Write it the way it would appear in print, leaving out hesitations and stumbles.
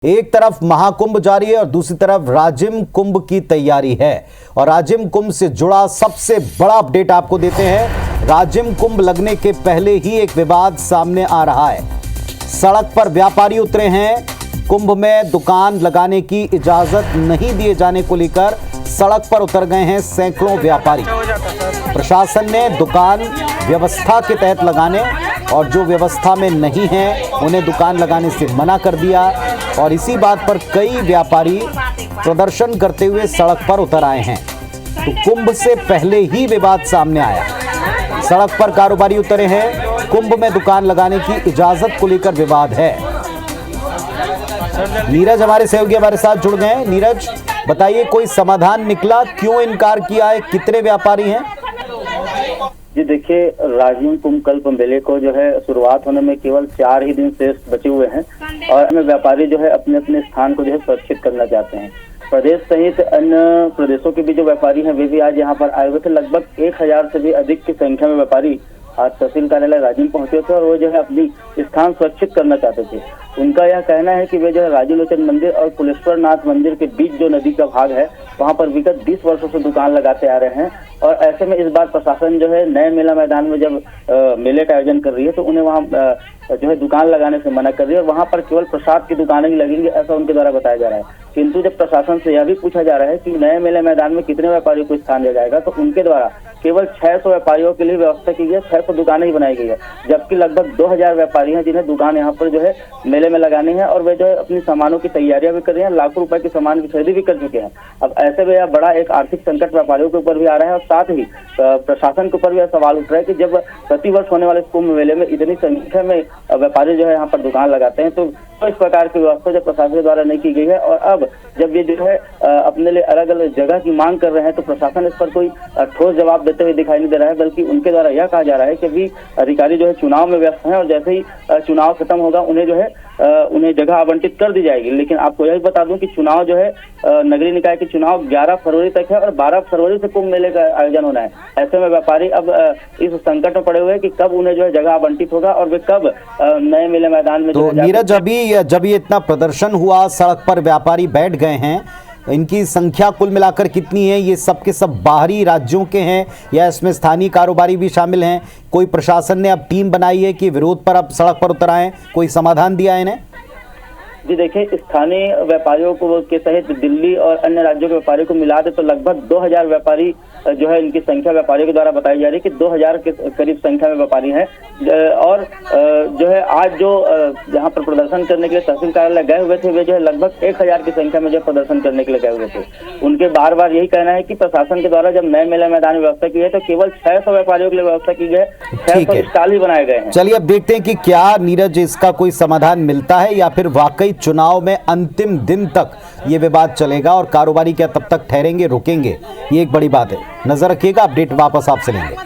एक तरफ महाकुंभ जारी है और दूसरी तरफ राजिम कुंभ की तैयारी है। और राजिम कुंभ से जुड़ा सबसे बड़ा अपडेट आपको देते हैं। राजिम कुंभ लगने के पहले ही एक विवाद सामने आ रहा है। सड़क पर व्यापारी उतरे हैं। कुंभ में दुकान लगाने की इजाजत नहीं दिए जाने को लेकर सड़क पर उतर गए हैं सैकड़ों व्यापारी। प्रशासन ने दुकान व्यवस्था के तहत लगाने और जो व्यवस्था में नहीं है उन्हें दुकान लगाने से मना कर दिया। और इसी बात पर कई व्यापारी प्रदर्शन करते हुए सड़क पर उतर आए हैं। तो कुंभ से पहले ही विवाद सामने आया। सड़क पर कारोबारी उतरे हैं। कुंभ में दुकान लगाने की इजाजत को लेकर विवाद है। नीरज हमारे सहयोगी हमारे साथ जुड़ गए हैं। नीरज, बताइए, कोई समाधान निकला? क्यों इनकार किया है? कितने व्यापारी हैं? जी देखिए, राजिम कुंभ कल्प मेले को जो है शुरुआत होने में केवल 4 ही दिन शेष बचे हुए हैं और हमें व्यापारी जो है अपने अपने स्थान को जो है सुरक्षित करना चाहते हैं। प्रदेश सहित अन्य प्रदेशों के भी जो व्यापारी हैं वे भी आज यहाँ पर आए हुए थे। लगभग 1000 से भी अधिक की संख्या में व्यापारी आज तहसील कार्यालय राजिम पहुंचे थे और वो जो है अपनी स्थान सुरक्षित करना चाहते थे। उनका यह कहना है कि वे जो है राजीव लोचन मंदिर और कुलेश्वर नाथ मंदिर के बीच जो नदी का भाग है वहां पर विगत 20 वर्षों से दुकान लगाते आ रहे हैं और ऐसे में इस बार प्रशासन जो है नए मेला मैदान में जब मेले का आयोजन कर रही है तो उन्हें वहां जो है दुकान लगाने से मना कर रही है और वहां पर केवल प्रसाद की दुकानें ही लगेंगी, ऐसा उनके द्वारा बताया जा रहा है। किंतु जब प्रशासन से यह भी पूछा जा रहा है कि नए मेले मैदान में कितने व्यापारियों को स्थान दिया जाएगा तो उनके द्वारा केवल 600 व्यापारियों के लिए व्यवस्था की गई है। 600 दुकानें ही बनाई गई है, जबकि लगभग 2000 व्यापारी हैं जिन्हें दुकान यहाँ पर जो है मेले में लगानी है और वे जो है अपनी सामानों की तैयारियां भी कर रहे हैं। लाखों रुपए के सामान की खरीदी भी कर चुके हैं। अब ऐसे में यह बड़ा एक आर्थिक संकट व्यापारियों के ऊपर भी आ रहा है और साथ ही प्रशासन के ऊपर भी यह सवाल उठ रहा है कि जब प्रतिवर्ष होने वाले कुंभ मेले में इतनी संख्या में व्यापारी जो है यहाँ पर दुकान लगाते हैं तो इस प्रकार की व्यवस्था जब प्रशासन द्वारा नहीं की गई है और अब जब ये जो है अपने लिए अलग अलग जगह की मांग कर रहे हैं तो प्रशासन इस पर कोई ठोस जवाब देते हुए दिखाई नहीं दे रहा है, बल्कि उनके द्वारा यह कहा जा रहा है कि अभी अधिकारी जो है चुनाव में व्यस्त हैं और जैसे ही चुनाव खत्म होगा उन्हें जो है उन्हें जगह आवंटित कर दी जाएगी। लेकिन आपको यही बता दूं कि चुनाव जो है नगरीय निकाय के चुनाव 11 फरवरी तक है और 12 फरवरी से कुंभ मेले का आयोजन होना है। ऐसे में व्यापारी अब इस संकट में पड़े हुए हैं कि कब उन्हें जो है जगह आवंटित होगा और वे कब नए मेले मैदान में। तो नीरज, अभी जब ये इतना प्रदर्शन हुआ, सड़क पर व्यापारी बैठ गए हैं, इनकी संख्या कुल मिलाकर कितनी है? ये सब के सब बाहरी राज्यों के हैं या इसमें स्थानीय कारोबारी भी शामिल हैं? कोई प्रशासन ने अब टीम बनाई है कि विरोध पर अब सड़क पर उतर आए? कोई समाधान दिया है इन्हें? जी देखिए, स्थानीय व्यापारियों को के सहित दिल्ली और अन्य राज्यों के व्यापारियों को मिला दे तो लगभग 2000 व्यापारी जो है इनकी संख्या व्यापारियों के द्वारा बताई जा रही है कि 2000 के करीब संख्या में व्यापारी हैं। और जो है आज जो यहाँ पर प्रदर्शन करने के लिए तहसील कार्यालय गए हुए थे वे जो है लगभग 1000 की संख्या में जो प्रदर्शन करने के लिए गए हुए थे। उनके बार बार यही कहना है कि प्रशासन के द्वारा जब नए मेला मैदान में व्यवस्था की है तो केवल 600 व्यापारियों के लिए व्यवस्था की गई, 600 स्टॉल ही बनाए गए हैं। चलिए अब देखते हैं कि क्या नीरज इसका कोई समाधान मिलता है या फिर वाकई चुनाव में अंतिम दिन तक ये विवाद चलेगा और कारोबारी क्या तब तक ठहरेंगे, रुकेंगे? ये एक बड़ी बात है। नजर रखिएगा, अपडेट वापस आपसे लेंगे।